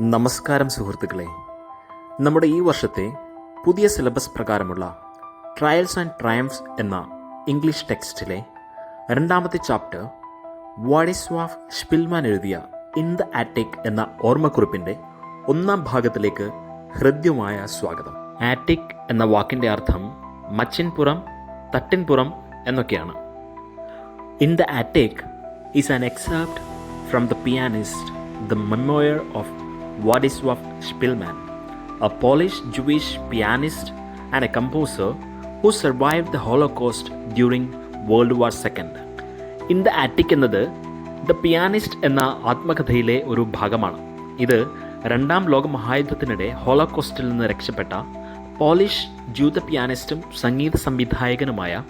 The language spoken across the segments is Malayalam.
നമസ്കാരം സുഹൃത്തുക്കളെ, നമ്മുടെ ഈ വർഷത്തെ പുതിയ സിലബസ് പ്രകാരമുള്ള ട്രയൽസ് ആൻഡ് ട്രയംഫ്സ് എന്ന ഇംഗ്ലീഷ് ടെക്സ്റ്റിലെ രണ്ടാമത്തെ ചാപ്റ്റർ വാഡിസ്വാഫ് സ്പിൽമാൻ എഴുതിയ ഇൻ ദ ആറ്റിക് എന്ന ഓർമ്മക്കുറിപ്പിൻ്റെ ഒന്നാം ഭാഗത്തിലേക്ക് ഹൃദ്യമായ സ്വാഗതം. ആറ്റിക് എന്ന വാക്കിൻ്റെ അർത്ഥം മച്ചിൻപുറം, തട്ടിൻപുറം എന്നൊക്കെയാണ്. In the attic is an excerpt from the pianist The Memoir of Władysław Szpilman, a Polish Jewish pianist and a composer who survived the Holocaust during World War II. In the Attic എന്നത് ദ പിയാനിസ്റ്റ് എന്ന ആത്മകഥയിലെ ഒരു ഭാഗമാണ്. ഇത് രണ്ടാം ലോക മഹായുദ്ധത്തിനിടെ ഹോളോകോസ്റ്റിൽ നിന്ന് രക്ഷപ്പെട്ട പോളിഷ് ജൂത പിയാനിസ്റ്റും സംഗീത സംവിധായകനുമായ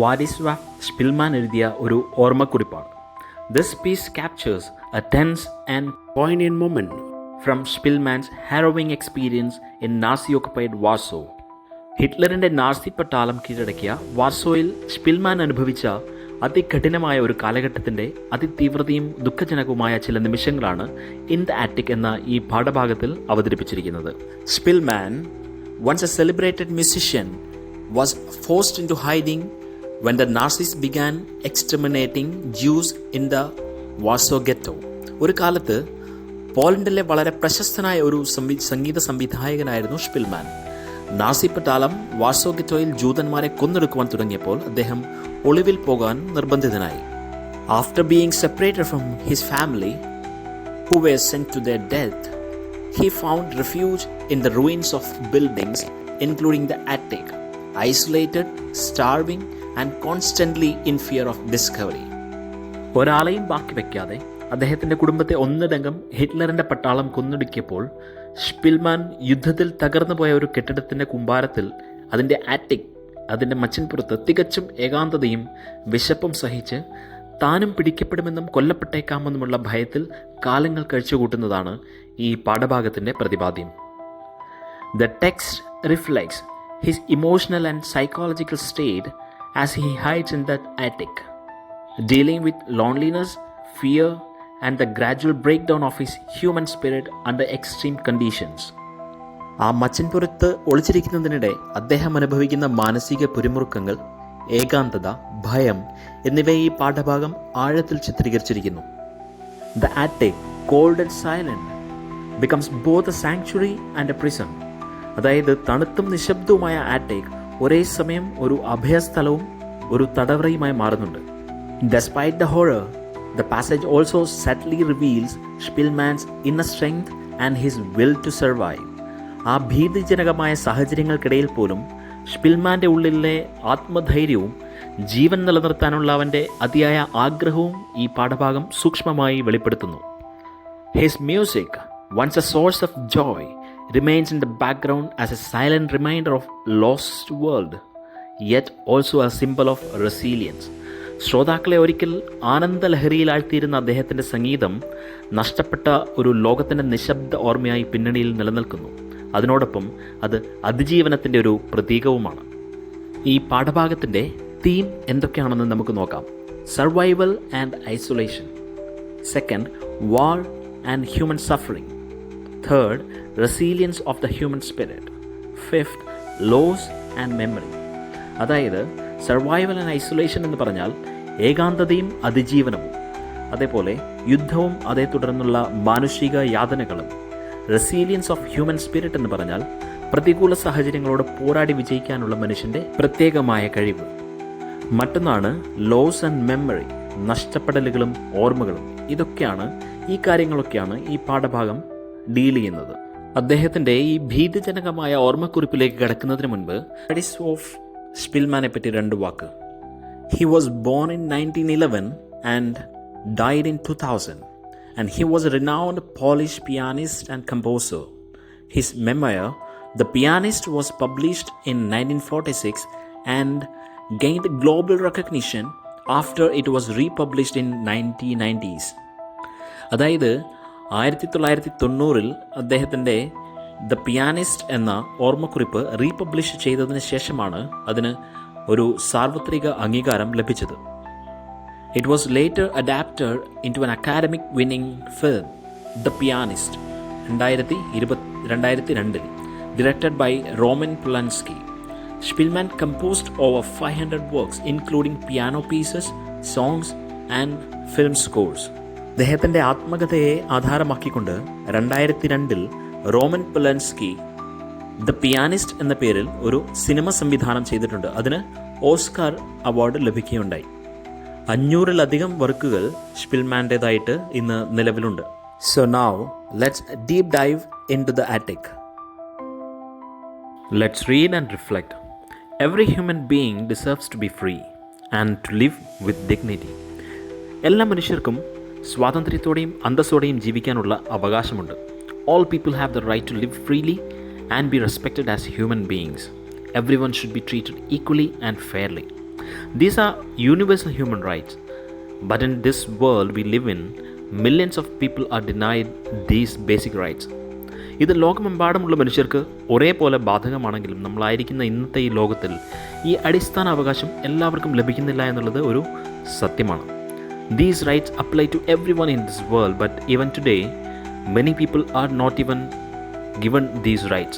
വാഡിസ്വാഫ് സ്പിൽമാൻ എഴുതിയ ഒരു ഓർമ്മക്കുറിപ്പാണ്. This piece captures a tense and poignant moment from Spilman's harrowing experience in Nazi-occupied Warsaw. ഹിറ്റ്ലറിൻ്റെ നാസി പട്ടാളം കീഴടക്കിയ വാർസോയിൽ സ്പിൽമാൻ അനുഭവിച്ച അതികഠിനമായ ഒരു കാലഘട്ടത്തിൻ്റെ അതിതീവ്രതയും ദുഃഖജനകവുമായ ചില നിമിഷങ്ങളാണ് ഇൻ ദ ആറ്റിക് എന്ന ഈ പാഠഭാഗത്തിൽ അവതരിപ്പിച്ചിരിക്കുന്നത്. Spillman, once a celebrated musician, was forced into hiding when the Nazis began exterminating Jews in the Warsaw ghetto. ഒരു കാലത്ത് പോളണ്ടിലെ വളരെ പ്രശസ്തനായ ഒരു സംഗീത സംവിധായകനായിരുന്നു സ്പിൽമാൻ. നാസി പട്ടാളം വാർസോ ഗെറ്റോയിൽ ജൂതന്മാരെ കൊന്നൊടുക്കുവാൻ തുടങ്ങിയപ്പോൾ അദ്ദേഹം ഒളിവിൽ പോകാൻ നിർബന്ധിതനായി. After being separated from his family, who were sent to their death, he found refuge in the ruins of buildings, including the attic, isolated, starving, and constantly in fear of discovery. ഒരാളെയും ബാക്കി വയ്ക്കാതെ അദ്ദേഹത്തിൻ്റെ കുടുംബത്തെ ഒന്നടങ്കം ഹിറ്റ്ലറിൻ്റെ പട്ടാളം കൊന്നൊടുക്കിയപ്പോൾ സ്പിൽമാൻ യുദ്ധത്തിൽ തകർന്നുപോയ ഒരു കെട്ടിടത്തിൻ്റെ കുമ്പാരത്തിൽ അതിൻ്റെ ആറ്റിക്, അതിൻ്റെ മച്ചിൻപുറത്ത് തികച്ചും ഏകാന്തതയും വിശപ്പും സഹിച്ച് താനും പിടിക്കപ്പെടുമെന്നും കൊല്ലപ്പെട്ടേക്കാമെന്നുമുള്ള ഭയത്തിൽ കാലങ്ങൾ കഴിച്ചുകൂട്ടുന്നതാണ് ഈ പാഠഭാഗത്തിൻ്റെ പ്രതിപാദ്യം. The text reflects his emotional and psychological state as he hides in that attic, dealing with loneliness, fear, and the gradual breakdown of his human spirit under extreme conditions. ആ മച്ചിൻപുറത്ത് ഒളിച്ചിരിക്കുന്നതിനിടെ അദ്ദേഹം അനുഭവിക്കുന്ന മാനസിക പിരിമുറുക്കങ്ങൾ, ഏകാന്തത, ഭയം എന്നിവയെ ഈ പാഠഭാഗം ആഴത്തിൽ ചിത്രീകരിച്ചിരിക്കുന്നു. The attic, cold and silent, becomes both a sanctuary and a prison. അതായത് തണുത്തും നിശബ്ദവുമായ ആറ്റിക് ഒരേ സമയം ഒരു അഭയസ്ഥലവും ഒരു തടവറയുമായി മാറുന്നുണ്ട്. Despite the horror, the passage also subtly reveals Spilman's inner strength and his will to survive. ആ ഭീതിജനകമായ സാഹചര്യങ്ങൾക്കിടയിൽ പോലും സ്പിൽമാൻ്റെ ഉള്ളിലെ ആത്മധൈര്യവും ജീവൻ നിലനിർത്താനുള്ള അവൻ്റെ അതിയായ ആഗ്രഹവും ഈ പാഠഭാഗം സൂക്ഷ്മമായി വെളിപ്പെടുത്തുന്നു. His music, once a source of joy, remains in the background as a silent reminder of lost world, yet also a symbol of resilience. ശ്രോതാക്കളെ ഒരിക്കൽ ആനന്ദലഹരിയിലാഴ്ത്തിയിരുന്ന അദ്ദേഹത്തിൻ്റെ സംഗീതം നഷ്ടപ്പെട്ട ഒരു ലോകത്തിൻ്റെ നിശബ്ദ ഓർമ്മയായി പിന്നണിയിൽ നിലനിൽക്കുന്നു. അതിനോടൊപ്പം അത് അതിജീവനത്തിൻ്റെ ഒരു പ്രതീകവുമാണ്. ഈ പാഠഭാഗത്തിൻ്റെ തീം എന്തൊക്കെയാണെന്ന് നമുക്ക് നോക്കാം. Survival and isolation. Second, war and human suffering. Third, resilience of the human spirit. Fifth, loss and memory. അതായത് സർവൈവൽ ആൻഡ് ഐസൊലേഷൻ എന്ന് പറഞ്ഞാൽ ഏകാന്തതയും അതിജീവനവും, അതേപോലെ യുദ്ധവും അതേ തുടർന്നുള്ള മാനുഷിക യാതനകളും. റെസീലിയൻസ് ഓഫ് ഹ്യൂമൻ സ്പിരിറ്റ് എന്ന് പറഞ്ഞാൽ പ്രതികൂല സാഹചര്യങ്ങളോട് പോരാടി വിജയിക്കാനുള്ള മനുഷ്യൻ്റെ പ്രത്യേകമായ കഴിവ്. മറ്റൊന്നാണ് ലോസ് ആൻഡ് മെമ്മറി, നഷ്ടപ്പെടലുകളും ഓർമ്മകളും. ഈ കാര്യങ്ങളൊക്കെയാണ് ഈ പാഠഭാഗം ഡീൽ ചെയ്യുന്നത്. അദ്ദേഹത്തിൻ്റെ ഈ ഭീതിജനകമായ ഓർമ്മക്കുറിപ്പിലേക്ക് കടക്കുന്നതിന് മുൻപ് വാഡിസ്വാഫ് സ്പിൽമാനെ പറ്റി രണ്ട് വാക്ക്. He was born in 1911 and died in 2000, and he was a renowned Polish pianist and composer. His memoir, The Pianist, was published in 1946 and gained global recognition after it was republished in 1990s. അതായത് 1990 അദ്ദേഹത്തിൻ്റെ ദ പിയാനിസ്റ്റ് എന്ന ഓർമ്മക്കുറിപ്പ് റീപബ്ലിഷ് ചെയ്തതിന് ശേഷമാണ് അതിന് ഒരു സാർവത്രിക അംഗീകാരം ലഭിച്ചത്. It was later adapted into an academic winning film, the pianist, 2002, directed by Roman Polanski. Spielmann composed over 500 works, including piano pieces, songs, and film scores. അദ്ദേഹത്തിൻ്റെ ആത്മകഥയെ ആധാരമാക്കിക്കൊണ്ട് 2002 റോമൻ പൊലൻസ്കി ദ പിയാനിസ്റ്റ് എന്ന പേരിൽ ഒരു സിനിമ സംവിധാനം ചെയ്തിട്ടുണ്ട്. അതിന് ഓസ്കാർ അവാർഡ് ലഭിക്കുകയുണ്ടായി. 500-ലധികം വർക്കുകൾ സ്പിൽമാൻ്റേതായിട്ട് ഇന്ന് നിലവിലുണ്ട്. So now let's deep dive into the attic. Let's read and reflect. Every human being deserves to be free and to live with dignity. എല്ലാ മനുഷ്യർക്കും സ്വാതന്ത്ര്യത്തോടെയും അന്തസ്സോടെയും ജീവിക്കാനുള്ള അവകാശമുണ്ട്. All people have the right to live freely and be respected as human beings. Everyone should be treated equally and fairly. These are universal human rights. But in this world we live in, millions of people are denied these basic rights. ഇത് ലോകമെമ്പാടുമുള്ള മനുഷ്യർക്ക് ഒരേപോലെ ബാധകമാണെങ്കിലും നമ്മളായിരിക്കുന്ന ഇന്നത്തെ ഈ ലോകത്തിൽ ഈ അടിസ്ഥാന അവകാശം എല്ലാവർക്കും ലഭിക്കുന്നില്ല എന്നുള്ളത് ഒരു സത്യമാണ്. These rights apply to everyone in this world, but even today, many people are not even given these rights.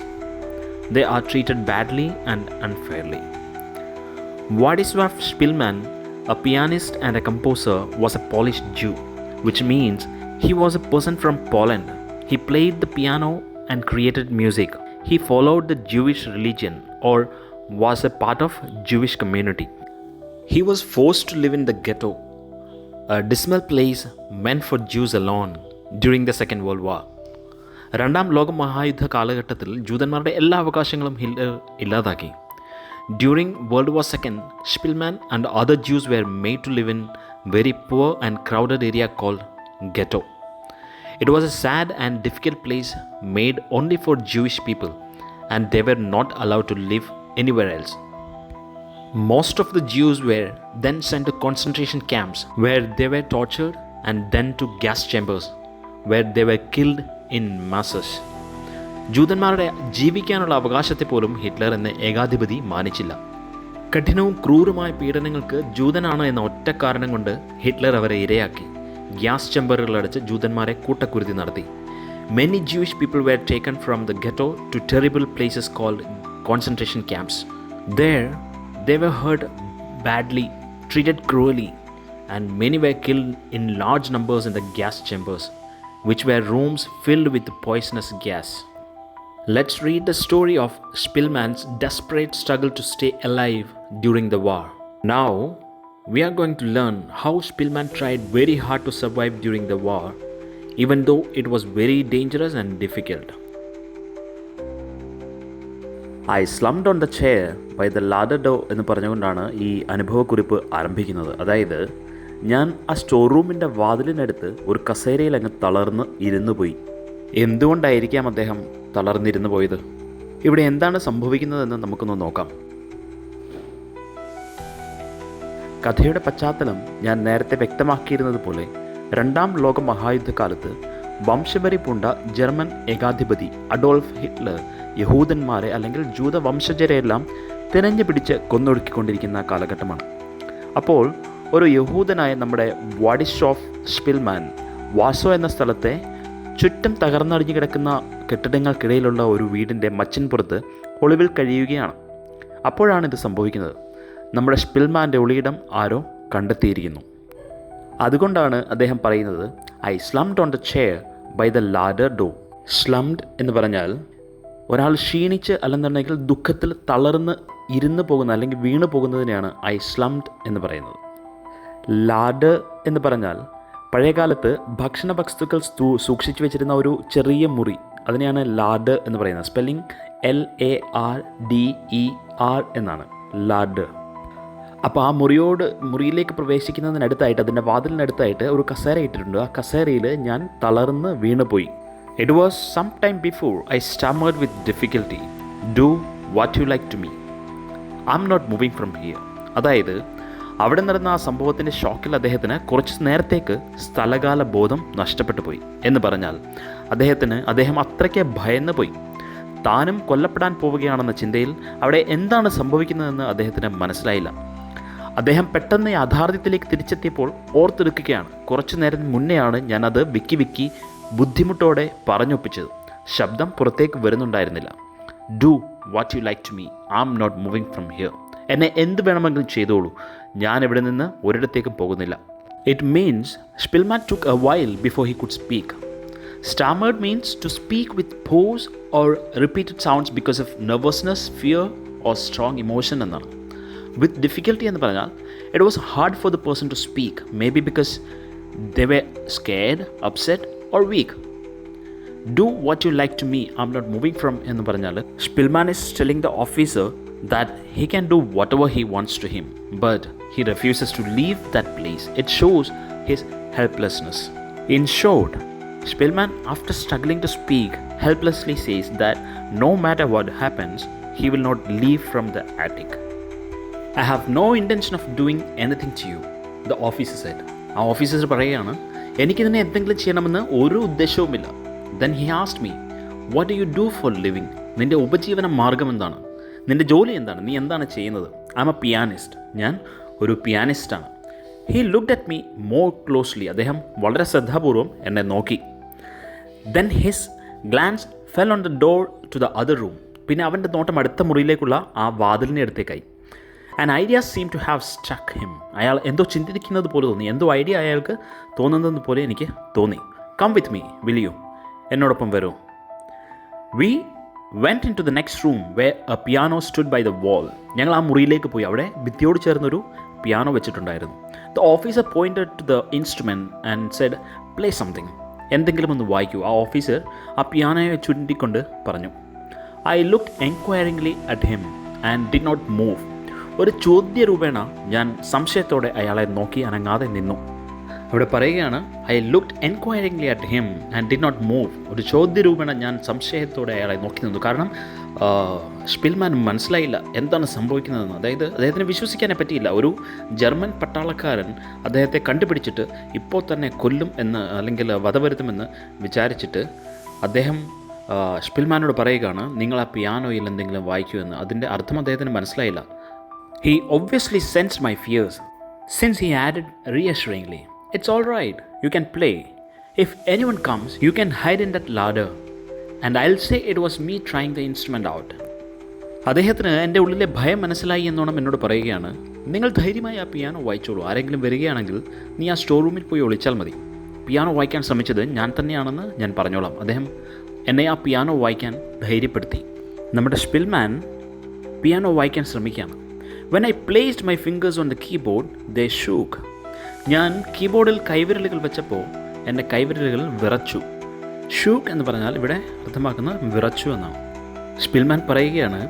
They are treated badly and unfairly. Władysław Szpilman, a pianist and a composer, was a Polish Jew, which means he was a person from Poland. He played the piano and created music. He followed the Jewish religion or was a part of Jewish community. He was forced to live in the ghetto, a dismal place meant for Jews alone, during the Second World War. രണ്ടാം ലോക മഹായുദ്ധ കാലഘട്ടത്തിൽ ജൂതന്മാരുടെ എല്ലാ അവകാശങ്ങളും ഹിറ്റ്ലർ ഇല്ലാതാക്കി. During World War II, Spielmann and other Jews were made to live in very poor and crowded area called ghetto. It was a sad and difficult place made only for Jewish people, and they were not allowed to live anywhere else. Most of the Jews were then sent to concentration camps where they were tortured, and then to gas chambers where they were killed in masses. ജൂതന്മാരുടെ ജീവിക്കാനുള്ള അവകാശത്തെ പോലും ഹിറ്റ്ലർ എന്ന ഏകാധിപതി മാനിച്ചില്ല. കഠിനവും ക്രൂരമായ പീഡനങ്ങൾക്ക് ജൂതനാണ് എന്ന ഒറ്റ കാരണം കൊണ്ട് ഹിറ്റ്ലർ അവരെ ഇരയാക്കി. ഗ്യാസ് ചെമ്പറുകളടച്ച് ജൂതന്മാരെ കൂട്ടക്കുരുതി നടത്തി. Many Jewish people were taken from the ghetto to terrible places called concentration camps. There they were hurt badly, treated cruelly, and many were killed in large numbers in the gas chambers, which were rooms filled with poisonous gas. Let's read the story of Spielmann's desperate struggle to stay alive during the war. Now, we are going to learn how Spielmann tried very hard to survive during the war, even though it was very dangerous and difficult. I slumped on the chair by the ladder door എന്ന് പറഞ്ഞുകൊണ്ടാണ് ഈ അനുഭവക്കുറിപ്പ് ആരംഭിക്കുന്നത്. അതായത് ഞാൻ ആ സ്റ്റോർ റൂമിൻ്റെ വാതിലിനടുത്ത് ഒരു കസേരയിൽ അങ്ങ് തളർന്ന് ഇരുന്നു പോയി. എന്തുകൊണ്ടായിരിക്കാം അദ്ദേഹം തളർന്നിരുന്നു പോയത്? ഇവിടെ എന്താണ് സംഭവിക്കുന്നതെന്ന് നമുക്കൊന്ന് നോക്കാം. കഥയുടെ പശ്ചാത്തലം ഞാൻ നേരത്തെ വ്യക്തമാക്കിയിരുന്നത് പോലെ രണ്ടാം ലോക മഹായുദ്ധകാലത്ത് വംശവെറി പൂണ്ട ജർമ്മൻ ഏകാധിപതി അഡോൾഫ് ഹിറ്റ്ലർ യഹൂദന്മാരെ അല്ലെങ്കിൽ ജൂത വംശജരെയെല്ലാം തിരഞ്ഞു പിടിച്ച് കൊന്നൊടുക്കിക്കൊണ്ടിരിക്കുന്ന കാലഘട്ടമാണ്. അപ്പോൾ ഒരു യഹൂദനായ നമ്മുടെ വ്ളാഡിസ്ലാവ് സ്പിൽമാൻ വാസോ എന്ന സ്ഥലത്തെ ചുറ്റും തകർന്നടിഞ്ഞു കിടക്കുന്ന കെട്ടിടങ്ങൾക്കിടയിലുള്ള ഒരു വീടിൻ്റെ മച്ചിൻപുറത്ത് ഒളിവിൽ കഴിയുകയാണ്. അപ്പോഴാണ് ഇത് സംഭവിക്കുന്നത്. നമ്മുടെ സ്പിൽമാൻ്റെ ഒളിയിടം ആരോ കണ്ടെത്തിയിരിക്കുന്നു. അതുകൊണ്ടാണ് അദ്ദേഹം പറയുന്നത് I slumped on the chair by the ladder door. Slumped എന്ന് പറഞ്ഞാൽ ഒരാൾ ക്ഷീണിച്ച് അല്ലെന്നുണ്ടെങ്കിൽ ദുഃഖത്തിൽ തളർന്ന് ഇരുന്ന് പോകുന്ന അല്ലെങ്കിൽ വീണു പോകുന്നതിനെയാണ് ഐ സ്ലംഡ് എന്ന് പറയുന്നത്. ലാഡർ എന്ന് പറഞ്ഞാൽ പഴയകാലത്ത് ഭക്ഷണ വസ്തുക്കൾ സൂക്ഷിച്ചു വെച്ചിരുന്ന ഒരു ചെറിയ മുറി, അതിനെയാണ് ലാഡർ എന്ന് പറയുന്നത്. സ്പെല്ലിംഗ് LARDER എന്നാണ് ലാഡർ. അപ്പോൾ ആ മുറിയിലേക്ക് പ്രവേശിക്കുന്നതിനടുത്തായിട്ട് അതിൻ്റെ വാതിലിനടുത്തായിട്ട് ഒരു കസേര ഇട്ടിട്ടുണ്ട്. ആ കസേരയിൽ ഞാൻ തളർന്ന് വീണുപോയി. It was some time before I stammered with difficulty. Do what you like to me. I'm not moving from here. അതായത് അവിടെ നടന്ന ആ സംഭവത്തിൻ്റെ ഷോക്കിൽ അദ്ദേഹത്തിന് കുറച്ച് നേരത്തേക്ക് സ്ഥലകാല ബോധം നഷ്ടപ്പെട്ടു പോയി എന്ന് പറഞ്ഞാൽ അദ്ദേഹം അത്രയ്ക്ക് ഭയന്ന് പോയി. താനും കൊല്ലപ്പെടാൻ പോവുകയാണെന്ന ചിന്തയിൽ അവിടെ എന്താണ് സംഭവിക്കുന്നതെന്ന് അദ്ദേഹത്തിന് മനസ്സിലായില്ല. അദ്ദേഹം പെട്ടെന്ന് യാഥാർത്ഥ്യത്തിലേക്ക് തിരിച്ചെത്തിയപ്പോൾ ഓർത്തെടുക്കുകയാണ്, കുറച്ചു നേരം മുന്നെയാണ് ഞാനത് വിക്കി ബുദ്ധിമുട്ടോടെ പറഞ്ഞൊപ്പിച്ചത്. ശബ്ദം പുറത്തേക്ക് വരുന്നുണ്ടായിരുന്നില്ല. Do what you like to me, I am not moving from here. എന്നെ എന്ത് വേണമെങ്കിലും ചെയ്തോളൂ, ഞാൻ ഇവിടെ നിന്ന് ഒരിടത്തേക്കും പോകുന്നില്ല. It means Spillman took a while before he could speak. Stammered means to speak with pause or repeated sounds because of nervousness, fear or strong emotion എന്നാണ്. With difficulty എന്ന് പറഞ്ഞാൽ it was hard for the person to speak, maybe because they were scared, upset or weak. Do what you like to me, I'm not moving from എന്ന് പറഞ്ഞാൽ Spillman is telling the officer that he can do whatever he wants to him, but he refuses to leave that place. It shows his helplessness. In short, Spillman, after struggling to speak, helplessly says that no matter what happens, he will not leave from the attic. I have no intention of doing anything to you, the officer said. ആ ഓഫീസർ പറയുകയാണ്, എനിക്ക് നിന്നെ എന്തെങ്കിലും ചെയ്യണമെന്ന് ഒരു ഉദ്ദേശവുമില്ല. Then he asked me, what do you do for living? നിൻ്റെ ഉപജീവന മാർഗം എന്താണ്? നിൻ്റെ ജോലി എന്താണ്? നീ എന്താണ് ചെയ്യുന്നത്? I am a pianist. ഞാൻ ഒരു പിയാനിസ്റ്റാണ്. He looked at me more closely. അദ്ദേഹം വളരെ ശ്രദ്ധാപൂർവം എന്നെ നോക്കി. Then his glance fell on the door to the other room. പിന്നെ അവൻ്റെ നോട്ടം അടുത്ത മുറിയിലേക്കുള്ള ആ വാതിലിൻ്റെ അടുത്തേക്കായി. An idea seemed to have struck him. അയാൾ എന്തോ ചിന്തിക്കുന്നത് പോലെ തോന്നി, എന്തോ ഐഡിയ അയാൾക്ക് തോന്നുന്നത് പോലെ എനിക്ക് തോന്നി. Come with me, will you? എന്നോടൊപ്പം വരൂ. We went into the next room where a piano stood by the wall. ഞങ്ങൾ ആ മുറിയിലേക്ക് പോയി. അവിടെ ഭിത്തിയോട് ചേർന്നൊരു പിയാനോ വെച്ചിട്ടുണ്ടായിരുന്നു. The officer pointed to the instrument and said, play something. എന്തെങ്കിലും ഒന്ന് വായിക്കൂ. ആ ഓഫീസർ ആ പിയാനോയെ ചുരുട്ടിക്കൊണ്ട് പറഞ്ഞു. I looked enquiringly at him and did not move. ഒരു ചോദ്യരൂപേണ ഞാൻ സംശയത്തോടെ അയാളെ നോക്കി അനങ്ങാതെ നിന്നു. അവിടെ പറയുകയാണ്, I looked enquiringly at him and did not move. ഒരു ചോദ്യരൂപേണ ഞാൻ സംശയത്തോടെ അയാളെ നോക്കി നിന്നു. കാരണം സ്പിൽമാൻ മനസ്സിലായില്ല എന്താണ് സംഭവിക്കുന്നതെന്ന്. അതായത് അദ്ദേഹത്തിന് വിശ്വസിക്കാനേ പറ്റിയില്ല. ഒരു ജർമ്മൻ പട്ടാളക്കാരൻ അദ്ദേഹത്തെ കണ്ടുപിടിച്ചിട്ട് ഇപ്പോൾ തന്നെ കൊല്ലും എന്ന് അല്ലെങ്കിൽ വധവരുത്തുമെന്ന് വിചാരിച്ചിട്ട് അദ്ദേഹം സ്പിൽമാനോട് പറയുകയാണ്, നിങ്ങൾ ആ പിയാനോയിൽ എന്തെങ്കിലും വായിക്കൂ എന്ന്. അതിൻ്റെ അർത്ഥം അദ്ദേഹത്തിന് മനസ്സിലായില്ല. He obviously sensed my fears, since he added reassuringly, it's all right, you can play. If anyone comes, you can hide in that ladder, and I'll say it was me trying the instrument out. അദ്ദേഹത്തിന് എൻ്റെ ഉള്ളിലെ ഭയം മനസ്സിലായി എന്നോണം എന്നോട് പറയുകയാണ്, നിങ്ങൾ ധൈര്യമായി ആ പിയാനോ വായിച്ചോളൂ. ആരെങ്കിലും വരികയാണെങ്കിൽ നീ ആ സ്റ്റോർ റൂമിൽ പോയി ഒളിച്ചാൽ മതി. പിയാനോ വായിക്കാൻ ശ്രമിച്ചത് ഞാൻ തന്നെയാണെന്ന് ഞാൻ പറഞ്ഞോളാം. അദ്ദേഹം എന്നെ ആ പിയാനോ വായിക്കാൻ ധൈര്യപ്പെടുത്തി. നമ്മുടെ സ്പിൽമാൻ പിയാനോ വായിക്കാൻ ശ്രമിക്കുകയാണ്. When I placed my fingers on the keyboard, they shook. ഞാൻ കീബോർഡിൽ കൈവിരലുകൾ വെച്ചപ്പോൾ എൻ്റെ കൈവിരലുകൾ വിറച്ചു. ഷൂക്ക് എന്ന് പറഞ്ഞാൽ ഇവിടെ അർത്ഥമാക്കുന്നത് വിറച്ചു എന്നാണ്. സ്പിൽമാൻ പറയുകയാണ്,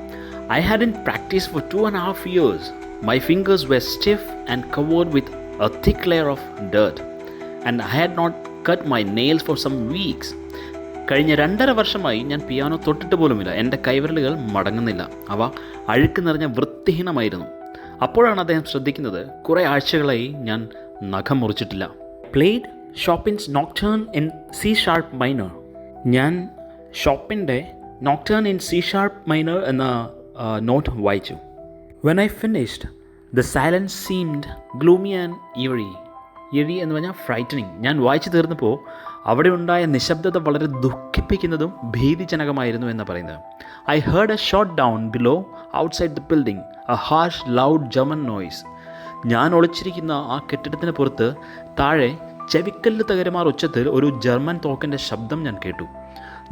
I hadn't practiced for 2.5 years. My fingers were stiff and covered with a thick layer of dirt, and I had not cut my nails for some weeks. കഴിഞ്ഞ 2.5 വർഷമായി ഞാൻ പിയാനോ തൊട്ടിട്ട് പോലുമില്ല. എൻ്റെ കൈവിരലുകൾ മടങ്ങുന്നില്ല. അവ അഴുക്ക് നിറഞ്ഞ വൃത്തിഹീനമായിരുന്നു. അപ്പോഴാണ് അദ്ദേഹം ശ്രദ്ധിക്കുന്നത്, കുറേ ആഴ്ചകളായി ഞാൻ നഖം മുറിച്ചിട്ടില്ല. Played Chopin's nocturne in C sharp minor. ഞാൻ ഷോപ്പിൻ്റെ nocturne in C sharp minor എന്ന നോട്ട് വായിച്ചു. When I finished the silence seemed gloomy and eerie. Eerie എന്ന് പറഞ്ഞാൽ ഫ്രൈറ്റനിങ്. ഞാൻ വായിച്ചു തീർന്നപ്പോൾ അവിടെ ഉണ്ടായ നിശബ്ദത വളരെ ദുഃഖിപ്പിക്കുന്നതും ഭീതിജനകമായിരുന്നു എന്ന് പറയുന്നത്. I heard A shot down below outside the building, A harsh loud German noise. ഞാൻ ഒളിച്ചിരിക്കുന്ന ആ കെട്ടിടത്തിന് പുറത്ത് താഴെ ചെവിക്കല്ല് തകരുമാർ ഉച്ചത്തിൽ ഒരു ജർമ്മൻ തോക്കിൻ്റെ ശബ്ദം ഞാൻ കേട്ടു.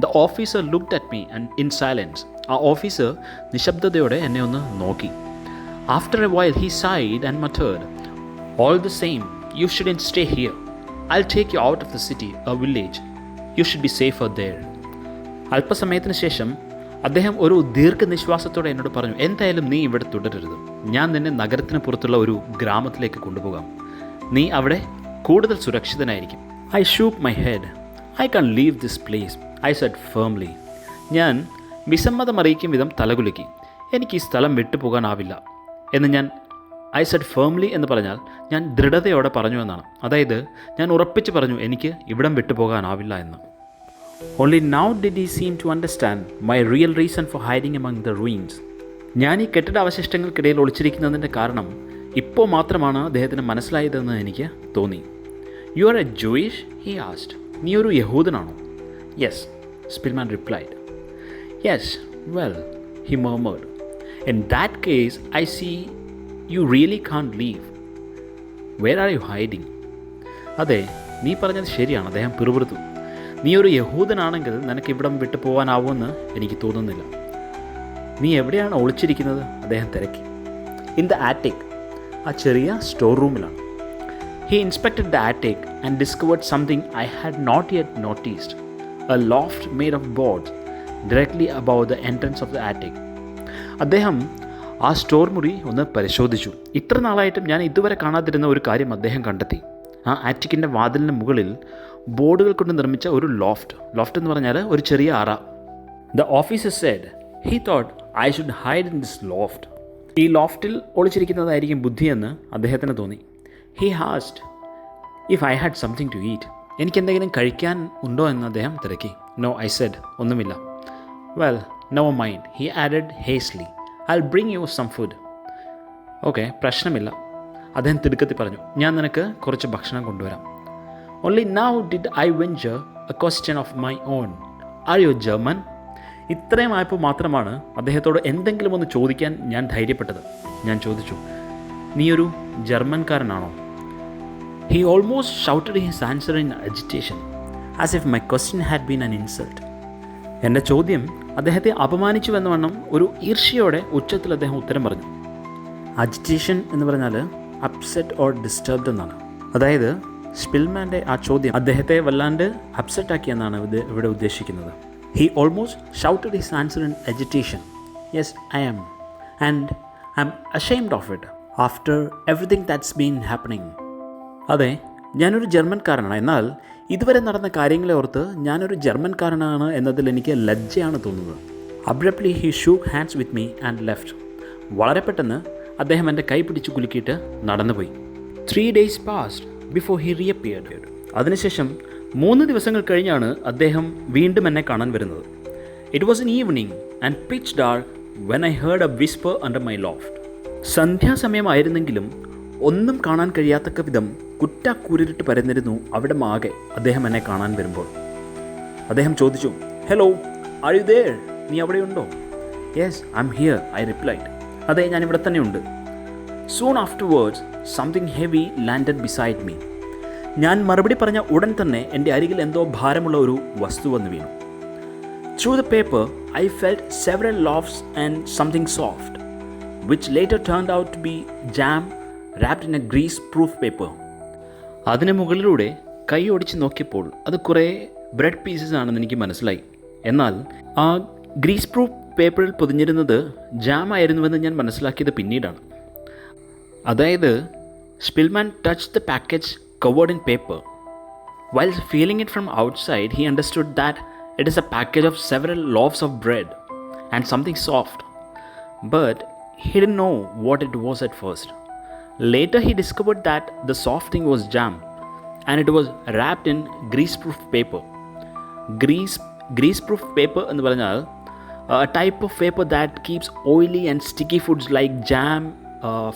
The officer looked at me and in silence. ആ ഓഫീസർ നിശബ്ദതയോടെ എന്നെ ഒന്ന് നോക്കി. After a while he sighed and muttered, all the same you shouldn't stay here. I'll take you out of the city, a village. You should be safer there. അല്പസമയത്തിന് ശേഷം അദ്ദേഹം ഒരു ദീർഘനിശ്വാസത്തോടെ എന്നോട് പറഞ്ഞു, എന്തായാലും നീ ഇവിടെ തുടരരുത്. ഞാൻ നിന്നെ നഗരത്തിന് പുറത്തുള്ള ഒരു ഗ്രാമത്തിലേക്ക് കൊണ്ടുപോകാം. നീ അവിടെ കൂടുതൽ സുരക്ഷിതനായിരിക്കും. I shook my head. I can't leave this place, I said firmly. ഞാൻ വിസമ്മതം അറിയിക്കും വിധം തലകുലുക്കി. എനിക്ക് ഈ സ്ഥലം വിട്ടുപോകാനാവില്ല എന്ന് ഞാൻ ഐ സെഡ് ഫേംലി എന്ന് പറഞ്ഞാൽ ഞാൻ ദൃഢതയോടെ പറഞ്ഞു എന്നാണ്. അതായത് ഞാൻ ഉറപ്പിച്ച് പറഞ്ഞു എനിക്ക് ഇവിടം വിട്ടുപോകാനാവില്ല എന്ന്. Only now did he seem to understand my real reason for hiding among the ruins. ഞാൻ ഈ കെട്ടിട അവശിഷ്ടങ്ങൾക്കിടയിൽ ഒളിച്ചിരിക്കുന്നതിൻ്റെ കാരണം ഇപ്പോൾ മാത്രമാണ് അദ്ദേഹത്തിന് മനസ്സിലായതെന്ന് എനിക്ക് തോന്നി. You are a Jewish, he asked. നീ ഒരു യഹൂദനാണോ? Yes, Spillman replied. Yes, well, he murmured. In that case, I see you really can't leave. Where are you hiding? അതെ, നീ പറഞ്ഞത് ശരിയാണ്, അദ്ദേഹം പിറുപിറുത്തു. നീ ഒരു യഹൂദനാണെങ്കിൽ നിനക്ക് ഇവിടം വിട്ടു പോകാനാവുമെന്ന് എനിക്ക് തോന്നുന്നില്ല. നീ എവിടെയാണ് ഒളിച്ചിരിക്കുന്നത്? അദ്ദേഹം തിരക്കി. ഇൻ ദ ആറ്റിക്, ആ ചെറിയ സ്റ്റോർ റൂമിലാണ്. He inspected the attic and discovered something I had not yet noticed, a loft made of boards directly above the entrance of the attic. അദ്ദേഹം ആ സ്റ്റോർ മുറി ഒന്ന് പരിശോധിച്ചു. ഇത്ര നാളായിട്ടും ഞാൻ ഇതുവരെ കാണാതിരുന്ന ഒരു കാര്യം അദ്ദേഹം കണ്ടെത്തി. ആ ആറ്റിക്കിൻ്റെ വാതിലിന് മുകളിൽ ബോർഡുകൾ കൊണ്ട് നിർമ്മിച്ച ഒരു ലോഫ്റ്റ് എന്ന് പറഞ്ഞാൽ ഒരു ചെറിയ അറ. The officer said he thought I should hide in this loft. ഈ ലോഫ്റ്റിൽ ഒളിച്ചിരിക്കുന്നതായിരിക്കും ബുദ്ധിയെന്ന് അദ്ദേഹത്തിന് തോന്നി. He asked if I had something to eat. എനിക്കെന്തെങ്കിലും കഴിക്കാൻ ഉണ്ടോ എന്ന് അദ്ദേഹം തിരക്കി. No, I said, ഒന്നുമില്ല. Well, never mind, he added hastily. I'll bring you some food. Okay, പ്രശ്നമില്ല, അദ്ദേഹം തിടുക്കത്തിൽ പറഞ്ഞു. ഞാൻ നിനക്ക് കുറച്ച് ഭക്ഷണം കൊണ്ടുവരാം. Only now did I venture a question of my own. Are you German? ഇത്രയുമായപ്പോൾ മാത്രമാണ് അദ്ദേഹത്തോട് എന്തെങ്കിലും ഒന്ന് ചോദിക്കാൻ ഞാൻ ധൈര്യപ്പെട്ടത്. ഞാൻ ചോദിച്ചു, നീ ഒരു ജർമ്മൻകാരനാണോ? He almost shouted his answer in agitation, as if my question had been an insult. എൻ്റെ ചോദ്യം അദ്ദേഹത്തെ അപമാനിച്ചുവെന്ന വണ്ണം ഒരു ഈർഷ്യയോടെ ഉച്ചത്തിൽ അദ്ദേഹം ഉത്തരം പറഞ്ഞു. അജിറ്റേഷൻ എന്ന് പറഞ്ഞാൽ അപ്സെറ്റ് ഓർ ഡിസ്റ്റർബ്ഡ് എന്നാണ്. അതായത് സ്പിൽമാൻ്റെ ആ ചോദ്യം അദ്ദേഹത്തെ വല്ലാണ്ട് അപ്സെറ്റ് ആക്കിയെന്നാണ് ഇവിടെ ഉദ്ദേശിക്കുന്നത്. He almost shouted his answer in agitation. Yes, I am. And I'm ashamed of it after everything that's been happening. അതെ, ഞാനൊരു ജർമ്മൻകാരനാണ്. എന്നാൽ ഇതുവരെ നടന്ന കാര്യങ്ങളെ ഓർത്ത് ഞാനൊരു ജർമ്മൻകാരനാണ് എന്നതിൽ എനിക്ക് ലജ്ജയാണ് തോന്നുന്നത്. Abruptly he shook hands with me and left. വളരെ പെട്ടെന്ന് അദ്ദേഹം എൻ്റെ കൈ പിടിച്ച് കുലുക്കിയിട്ട് നടന്നുപോയി. 3 days passed before he reappeared. അതിനുശേഷം 3 ദിവസങ്ങൾ കഴിഞ്ഞാണ് അദ്ദേഹം വീണ്ടും എന്നെ കാണാൻ വരുന്നത്. It was an evening and pitch dark when I heard a whisper under my loft. സന്ധ്യാസമയമായിരുന്നെങ്കിലും ഒന്നും കാണാൻ കഴിയാത്തക്ക വിധം കുറ്റാക്കൂരിട്ട് പരന്നിരുന്നു അവിടെ ആകെ അദ്ദേഹം എന്നെ കാണാൻ വരുമ്പോൾ. അദ്ദേഹം ചോദിച്ചു, ഹലോ, ആർ യു ദേർ? നീ അവിടെയുണ്ടോ? Yes, I am here, I replied. അതെ, ഞാൻ ഇവിടെ തന്നെയുണ്ട്. Soon afterwards something heavy landed beside me. ഞാൻ മറുപടി പറഞ്ഞ ഉടൻ തന്നെ എൻ്റെ അരികിൽ എന്തോ ഭാരമുള്ള ഒരു വസ്തു വന്ന് വീണു. Through the paper I felt several loafs and something soft, which later turned out to be jam wrapped in a grease-proof paper. അതിന് മുകളിലൂടെ കൈ ഓടിച്ച് നോക്കിയപ്പോൾ അത് കുറേ ബ്രെഡ് പീസസ് ആണെന്ന് എനിക്ക് മനസ്സിലായി. എന്നാൽ ആ ഗ്രീസ് പ്രൂഫ് പേപ്പറിൽ പൊതിഞ്ഞിരുന്നത് ജാം ആയിരുന്നുവെന്ന് ഞാൻ മനസ്സിലാക്കിയത് പിന്നീടാണ്. അതായത് Spillman touch the package covered in paper. While feeling it from outside, he understood that it is a package of several loaves of bread and something soft. But he didn't know what it was at first. Later he discovered that the soft thing was jam and it was wrapped in grease-proof paper. Grease-proof paper എന്ന് പറഞ്ഞാൽ a type of paper that keeps oily and sticky foods like jam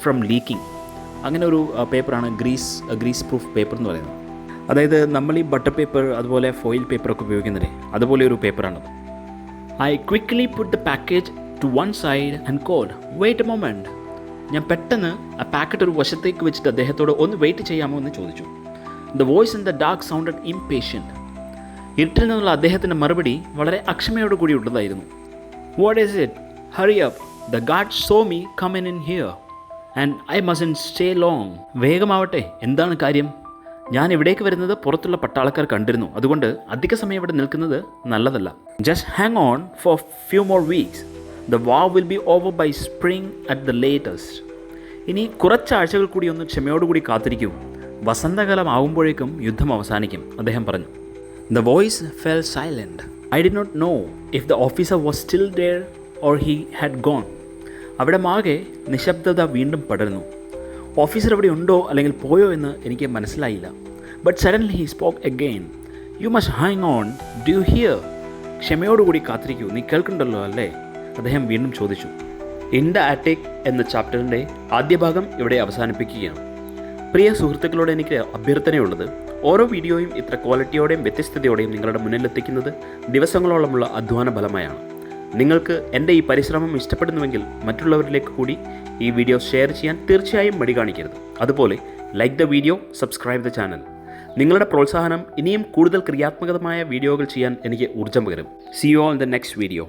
from leaking. അങ്ങനെ ഒരു പേപ്പറാണ് ഗ്രീസ് പ്രൂഫ് പേപ്പർ എന്ന് പറയുന്നത്. അതായത് നമ്മൾ ഈ ബട്ടർ പേപ്പർ അതുപോലെ ഫോയിൽ പേപ്പറൊക്കെ ഉപയോഗിക്കുന്നില്ലേ, അതുപോലെ ഒരു പേപ്പറാണത്. I quickly put the package to one side and called, wait a moment. ഞാൻ പെട്ടെന്ന് ആ പാക്കറ്റ് ഒരു വശത്തേക്ക് വെച്ചിട്ട് അദ്ദേഹത്തോട് ഒന്ന് വെയിറ്റ് ചെയ്യാമോ എന്ന് ചോദിച്ചു. The voice in the dark sounded impatient. ഇരുട്ടിൽ നിന്നുള്ള അദ്ദേഹത്തിൻ്റെ മറുപടി വളരെ അക്ഷമയോട് കൂടി ഉള്ളതായിരുന്നു. What is it? Hurry up, the guard saw me come in here and I mustn't stay long. വേഗമാവട്ടെ, എന്താണ് കാര്യം? ഞാൻ ഇവിടേക്ക് വരുന്നത് പുറത്തുള്ള പട്ടാളക്കാർ കണ്ടിരുന്നു, അതുകൊണ്ട് അധിക സമയം ഇവിടെ നിൽക്കുന്നത് നല്ലതല്ല. Just hang on for few more weeks. The war will be over by spring at the latest. ഇനി കുറച്ചാഴ്ചകൾ കൂടി ഒന്ന് ക്ഷമയോടുകൂടി കാത്തിരിക്കൂ. വസന്തകാലം ആകുമ്പോഴേക്കും യുദ്ധം അവസാനിക്കും, അദ്ദേഹം പറഞ്ഞു. The voice fell silent. I did not know if the officer was still there or he had gone. അവിടെ ആകെ നിശബ്ദത വീണ്ടും പടർന്നു. ഓഫീസർ അവിടെ ഉണ്ടോ അല്ലെങ്കിൽ പോയോ എന്ന് എനിക്ക് മനസ്സിലായില്ല. But suddenly he spoke again. You must hang on, do you hear? ക്ഷമയോടുകൂടി കാത്തിരിക്കൂ, നീ കേൾക്കുന്നുണ്ടല്ലോ അല്ലേ? അദ്ദേഹം വീണ്ടും ചോദിച്ചു. ഇൻ ദ ആറ്റിക് എന്ന ചാപ്റ്ററിൻ്റെ ആദ്യ ഭാഗം ഇവിടെ അവസാനിപ്പിക്കുകയാണ്. പ്രിയ സുഹൃത്തുക്കളോട് എനിക്ക് അഭ്യർത്ഥനയുള്ളത്, ഓരോ വീഡിയോയും ഇത്ര ക്വാളിറ്റിയോടെയും വ്യത്യസ്തതയോടെയും നിങ്ങളുടെ മുന്നിലെത്തിക്കുന്നത് ദിവസങ്ങളോളമുള്ള അധ്വാന ഫലമായാണ്. നിങ്ങൾക്ക് എൻ്റെ ഈ പരിശ്രമം ഇഷ്ടപ്പെടുന്നുവെങ്കിൽ മറ്റുള്ളവരിലേക്ക് കൂടി ഈ വീഡിയോ ഷെയർ ചെയ്യാൻ തീർച്ചയായും മടി കാണിക്കരുത്. അതുപോലെ like the video, subscribe the channel. നിങ്ങളുടെ പ്രോത്സാഹനം ഇനിയും കൂടുതൽ ക്രിയാത്മകമായ വീഡിയോകൾ ചെയ്യാൻ എനിക്ക് ഊർജ്ജം പകരും. See you all in the next video.